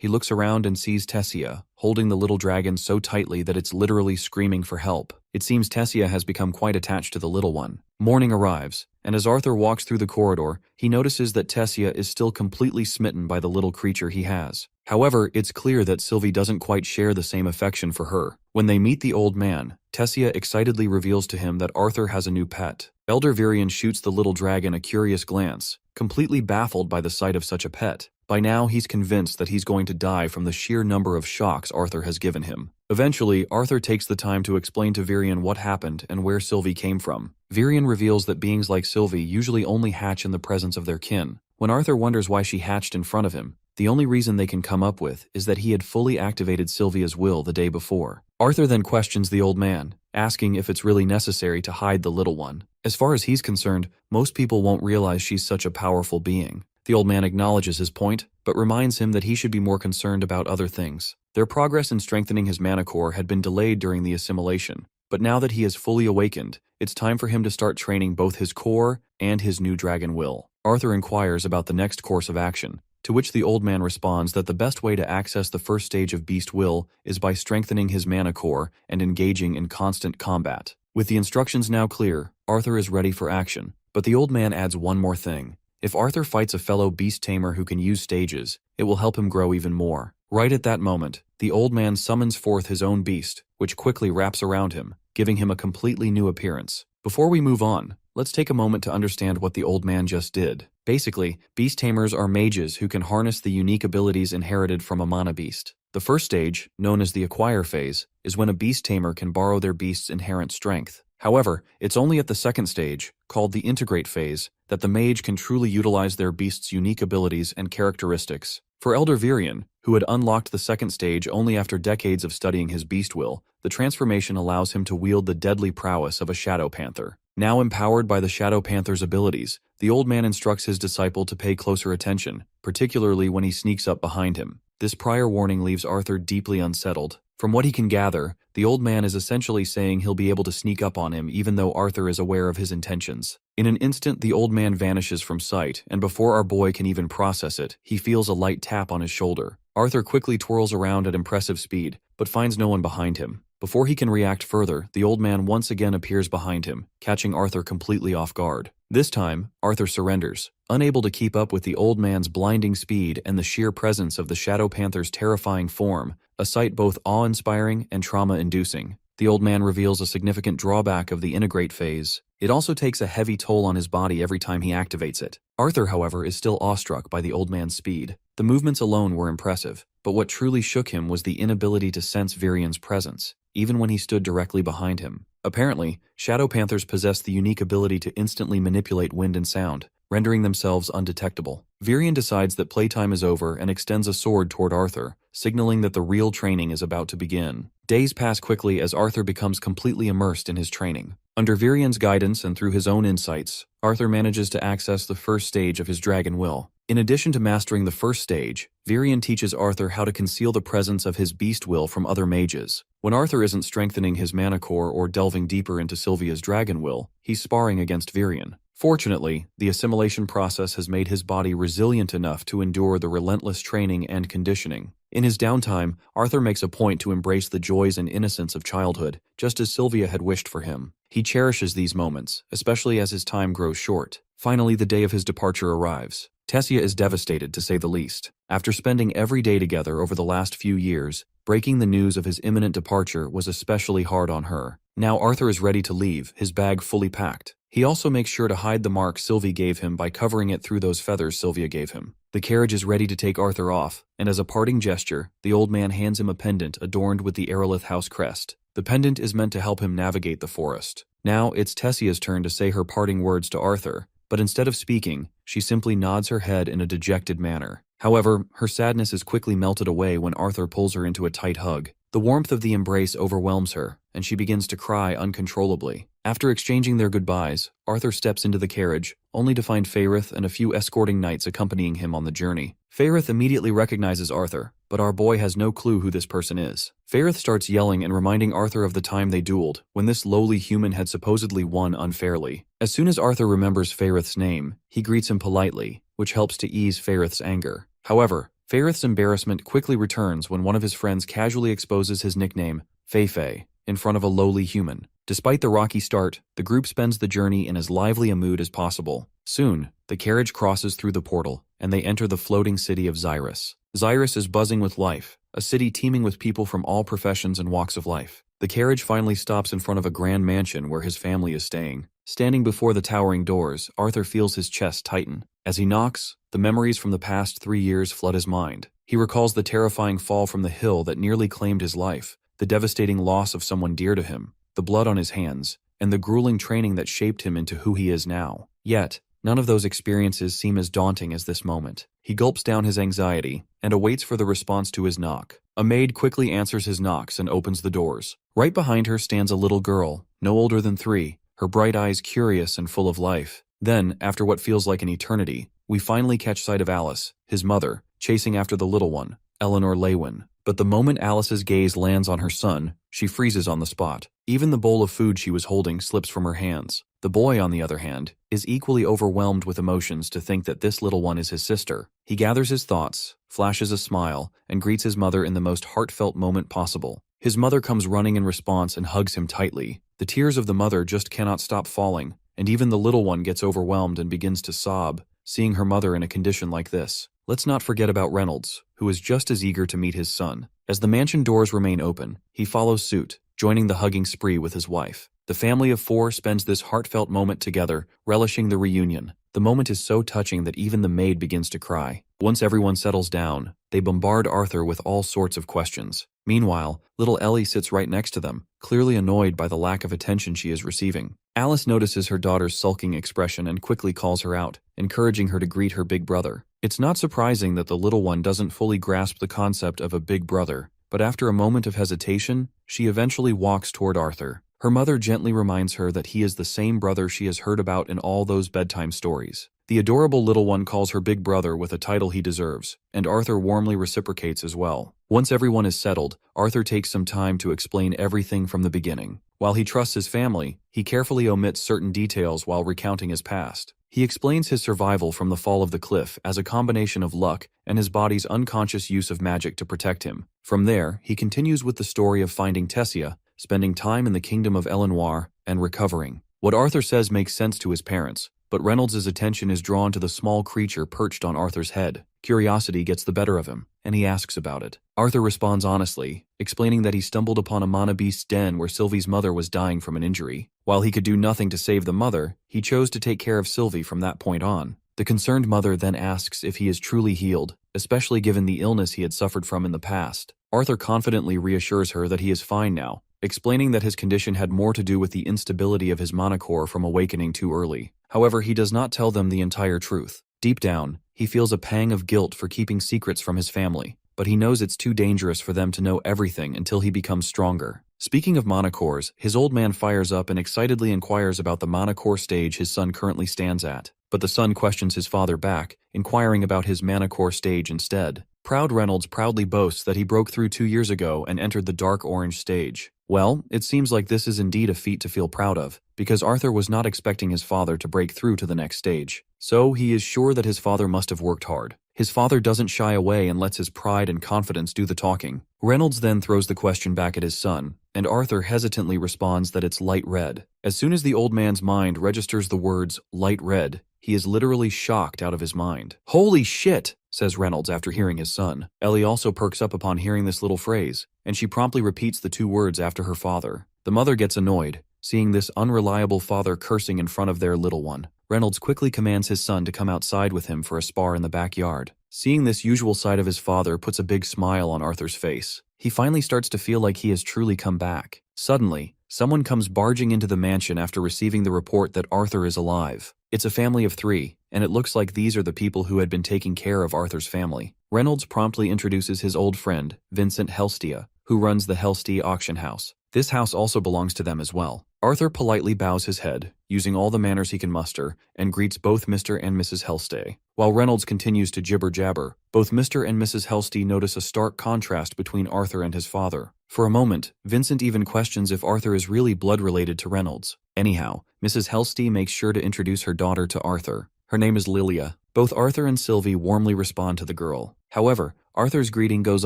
he looks around and sees Tessia, holding the little dragon so tightly that it's literally screaming for help. It seems Tessia has become quite attached to the little one. Morning arrives, and as Arthur walks through the corridor, he notices that Tessia is still completely smitten by the little creature he has. However, it's clear that Sylvie doesn't quite share the same affection for her. When they meet the old man, Tessia excitedly reveals to him that Arthur has a new pet. Elder Virion shoots the little dragon a curious glance, completely baffled by the sight of such a pet. By now, he's convinced that he's going to die from the sheer number of shocks Arthur has given him. Eventually, Arthur takes the time to explain to Virion what happened and where Sylvie came from. Virion reveals that beings like Sylvie usually only hatch in the presence of their kin. When Arthur wonders why she hatched in front of him, the only reason they can come up with is that he had fully activated Sylvia's will the day before. Arthur then questions the old man, asking if it's really necessary to hide the little one. As far as he's concerned, most people won't realize she's such a powerful being. The old man acknowledges his point, but reminds him that he should be more concerned about other things. Their progress in strengthening his mana core had been delayed during the assimilation, but now that he is fully awakened, it's time for him to start training both his core and his new dragon will. Arthur inquires about the next course of action, to which the old man responds that the best way to access the first stage of beast will is by strengthening his mana core and engaging in constant combat. With the instructions now clear, Arthur is ready for action, but the old man adds one more thing. If Arthur fights a fellow beast tamer who can use stages, it will help him grow even more. Right at that moment, the old man summons forth his own beast, which quickly wraps around him, giving him a completely new appearance. Before we move on, let's take a moment to understand what the old man just did. Basically, beast tamers are mages who can harness the unique abilities inherited from a mana beast. The first stage, known as the acquire phase, is when a beast tamer can borrow their beast's inherent strength. However, it's only at the second stage, called the integrate phase, that the mage can truly utilize their beast's unique abilities and characteristics. For Elder Virion, who had unlocked the second stage only after decades of studying his beast will, the transformation allows him to wield the deadly prowess of a shadow panther. Now empowered by the shadow panther's abilities, the old man instructs his disciple to pay closer attention, particularly when he sneaks up behind him. This prior warning leaves Arthur deeply unsettled. From what he can gather, the old man is essentially saying he'll be able to sneak up on him even though Arthur is aware of his intentions. In an instant, the old man vanishes from sight, and before our boy can even process it, he feels a light tap on his shoulder. Arthur quickly twirls around at impressive speed, but finds no one behind him. Before he can react further, the old man once again appears behind him, catching Arthur completely off guard. This time, Arthur surrenders. Unable to keep up with the old man's blinding speed and the sheer presence of the Shadow Panther's terrifying form, a sight both awe-inspiring and trauma-inducing, the old man reveals a significant drawback of the integrate phase. It also takes a heavy toll on his body every time he activates it. Arthur, however, is still awestruck by the old man's speed. The movements alone were impressive, but what truly shook him was the inability to sense Virion's presence, even when he stood directly behind him. Apparently, Shadow Panthers possess the unique ability to instantly manipulate wind and sound, rendering themselves undetectable. Virion decides that playtime is over and extends a sword toward Arthur, signaling that the real training is about to begin. Days pass quickly as Arthur becomes completely immersed in his training. Under Virion's guidance and through his own insights, Arthur manages to access the first stage of his dragon will. In addition to mastering the first stage, Virion teaches Arthur how to conceal the presence of his beast will from other mages. When Arthur isn't strengthening his mana core or delving deeper into Sylvia's dragon will, he's sparring against Virion. Fortunately, the assimilation process has made his body resilient enough to endure the relentless training and conditioning. In his downtime, Arthur makes a point to embrace the joys and innocence of childhood, just as Sylvia had wished for him. He cherishes these moments, especially as his time grows short. Finally, the day of his departure arrives. Tessia is devastated, to say the least. After spending every day together over the last few years, breaking the news of his imminent departure was especially hard on her. Now Arthur is ready to leave, his bag fully packed. He also makes sure to hide the mark Sylvie gave him by covering it through those feathers Sylvia gave him. The carriage is ready to take Arthur off, and as a parting gesture, the old man hands him a pendant adorned with the Aerolith house crest. The pendant is meant to help him navigate the forest. Now it's Tessia's turn to say her parting words to Arthur, but instead of speaking, she simply nods her head in a dejected manner. However, her sadness is quickly melted away when Arthur pulls her into a tight hug. The warmth of the embrace overwhelms her, and she begins to cry uncontrollably. After exchanging their goodbyes, Arthur steps into the carriage, only to find Faerith and a few escorting knights accompanying him on the journey. Faerith immediately recognizes Arthur, but our boy has no clue who this person is. Faerith starts yelling and reminding Arthur of the time they dueled, when this lowly human had supposedly won unfairly. As soon as Arthur remembers Faerith's name, he greets him politely, which helps to ease Faerith's anger. However, Fairith's embarrassment quickly returns when one of his friends casually exposes his nickname, Fei, in front of a lowly human. Despite the rocky start, the group spends the journey in as lively a mood as possible. Soon, the carriage crosses through the portal, and they enter the floating city of Xyrus. Xyrus is buzzing with life, a city teeming with people from all professions and walks of life. The carriage finally stops in front of a grand mansion where his family is staying. Standing before the towering doors, Arthur feels his chest tighten. As he knocks, the memories from the past 3 years flood his mind. He recalls the terrifying fall from the hill that nearly claimed his life, the devastating loss of someone dear to him, the blood on his hands, and the grueling training that shaped him into who he is now. Yet, none of those experiences seem as daunting as this moment. He gulps down his anxiety and awaits for the response to his knock. A maid quickly answers his knocks and opens the doors. Right behind her stands a little girl, no older than 3, her bright eyes curious and full of life. Then, after what feels like an eternity, we finally catch sight of Alice, his mother, chasing after the little one, Eleanor Lewin. But the moment Alice's gaze lands on her son, she freezes on the spot. Even the bowl of food she was holding slips from her hands. The boy, on the other hand, is equally overwhelmed with emotions to think that this little one is his sister. He gathers his thoughts, flashes a smile, and greets his mother in the most heartfelt moment possible. His mother comes running in response and hugs him tightly. The tears of the mother just cannot stop falling, and even the little one gets overwhelmed and begins to sob, seeing her mother in a condition like this. Let's not forget about Reynolds, who is just as eager to meet his son. As the mansion doors remain open, he follows suit, joining the hugging spree with his wife. The family of 4 spends this heartfelt moment together, relishing the reunion. The moment is so touching that even the maid begins to cry. Once everyone settles down, they bombard Arthur with all sorts of questions. Meanwhile, little Ellie sits right next to them, clearly annoyed by the lack of attention she is receiving. Alice notices her daughter's sulking expression and quickly calls her out, encouraging her to greet her big brother. It's not surprising that the little one doesn't fully grasp the concept of a big brother, but after a moment of hesitation, she eventually walks toward Arthur. Her mother gently reminds her that he is the same brother she has heard about in all those bedtime stories. The adorable little one calls her big brother with a title he deserves, and Arthur warmly reciprocates as well. Once everyone is settled, Arthur takes some time to explain everything from the beginning. While he trusts his family, he carefully omits certain details while recounting his past. He explains his survival from the fall of the cliff as a combination of luck and his body's unconscious use of magic to protect him. From there, he continues with the story of finding Tessia, spending time in the kingdom of Elenoir, and recovering. What Arthur says makes sense to his parents, but Reynolds' attention is drawn to the small creature perched on Arthur's head. Curiosity gets the better of him, and he asks about it. Arthur responds honestly, explaining that he stumbled upon a mana beast's den where Sylvie's mother was dying from an injury. While he could do nothing to save the mother, he chose to take care of Sylvie from that point on. The concerned mother then asks if he is truly healed, especially given the illness he had suffered from in the past. Arthur confidently reassures her that he is fine now, explaining that his condition had more to do with the instability of his mana core from awakening too early. However, he does not tell them the entire truth. Deep down, he feels a pang of guilt for keeping secrets from his family, but he knows it's too dangerous for them to know everything until he becomes stronger. Speaking of mana cores, his old man fires up and excitedly inquires about the mana core stage his son currently stands at. But the son questions his father back, inquiring about his mana core stage instead. Proud Reynolds proudly boasts that he broke through 2 years ago and entered the dark orange stage. Well, it seems like this is indeed a feat to feel proud of, because Arthur was not expecting his father to break through to the next stage. So he is sure that his father must have worked hard. His father doesn't shy away and lets his pride and confidence do the talking. Reynolds then throws the question back at his son, and Arthur hesitantly responds that it's light red. As soon as the old man's mind registers the words light red, he is literally shocked out of his mind. "Holy shit!" says Reynolds after hearing his son. Ellie also perks up upon hearing this little phrase, and she promptly repeats the 2 words after her father. The mother gets annoyed, seeing this unreliable father cursing in front of their little one. Reynolds quickly commands his son to come outside with him for a spar in the backyard. Seeing this usual side of his father puts a big smile on Arthur's face. He finally starts to feel like he has truly come back. Suddenly, someone comes barging into the mansion after receiving the report that Arthur is alive. It's a family of 3, and it looks like these are the people who had been taking care of Arthur's family. Reynolds promptly introduces his old friend, Vincent Helstia, who runs the Helstia auction house. This house also belongs to them as well. Arthur politely bows his head, using all the manners he can muster, and greets both Mr. and Mrs. Helstia. While Reynolds continues to jibber-jabber, both Mr. and Mrs. Helstia notice a stark contrast between Arthur and his father. For a moment, Vincent even questions if Arthur is really blood-related to Reynolds. Anyhow, Mrs. Helstia makes sure to introduce her daughter to Arthur. Her name is Lilia. Both Arthur and Sylvie warmly respond to the girl. However, Arthur's greeting goes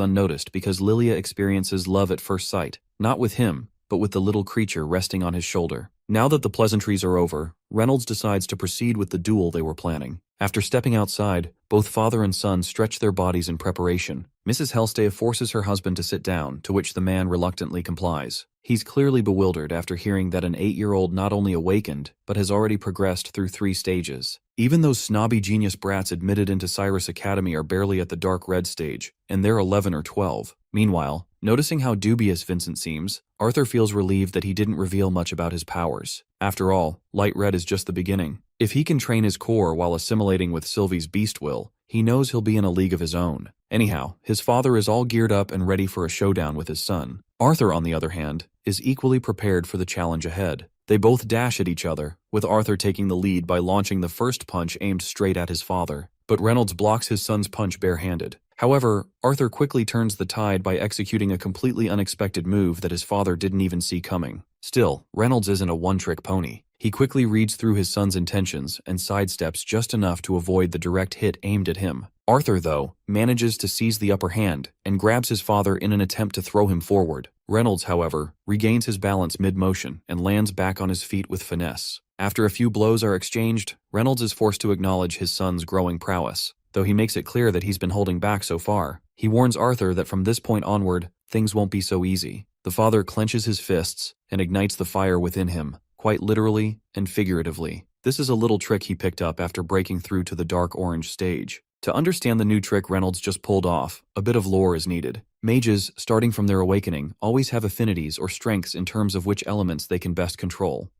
unnoticed because Lilia experiences love at first sight, not with him, but with the little creature resting on his shoulder. Now that the pleasantries are over, Reynolds decides to proceed with the duel they were planning. After stepping outside, both father and son stretch their bodies in preparation. Mrs. Helstay forces her husband to sit down, to which the man reluctantly complies. He's clearly bewildered after hearing that an 8-year-old not only awakened, but has already progressed through 3 stages. Even those snobby genius brats admitted into Cyrus Academy are barely at the dark red stage, and they're 11 or 12. Meanwhile, noticing how dubious Vincent seems, Arthur feels relieved that he didn't reveal much about his powers. After all, light red is just the beginning. If he can train his core while assimilating with Sylvie's beast will, he knows he'll be in a league of his own. Anyhow, his father is all geared up and ready for a showdown with his son. Arthur, on the other hand, is equally prepared for the challenge ahead. They both dash at each other, with Arthur taking the lead by launching the first punch aimed straight at his father. But Reynolds blocks his son's punch barehanded. However, Arthur quickly turns the tide by executing a completely unexpected move that his father didn't even see coming. Still, Reynolds isn't a one-trick pony. He quickly reads through his son's intentions and sidesteps just enough to avoid the direct hit aimed at him. Arthur, though, manages to seize the upper hand and grabs his father in an attempt to throw him forward. Reynolds, however, regains his balance mid-motion and lands back on his feet with finesse. After a few blows are exchanged, Reynolds is forced to acknowledge his son's growing prowess. Though he makes it clear that he's been holding back so far, he warns Arthur that from this point onward, things won't be so easy. The father clenches his fists and ignites the fire within him, quite literally and figuratively. This is a little trick he picked up after breaking through to the dark orange stage. To understand the new trick Reynolds just pulled off, a bit of lore is needed. Mages, starting from their awakening, always have affinities or strengths in terms of which elements they can best control.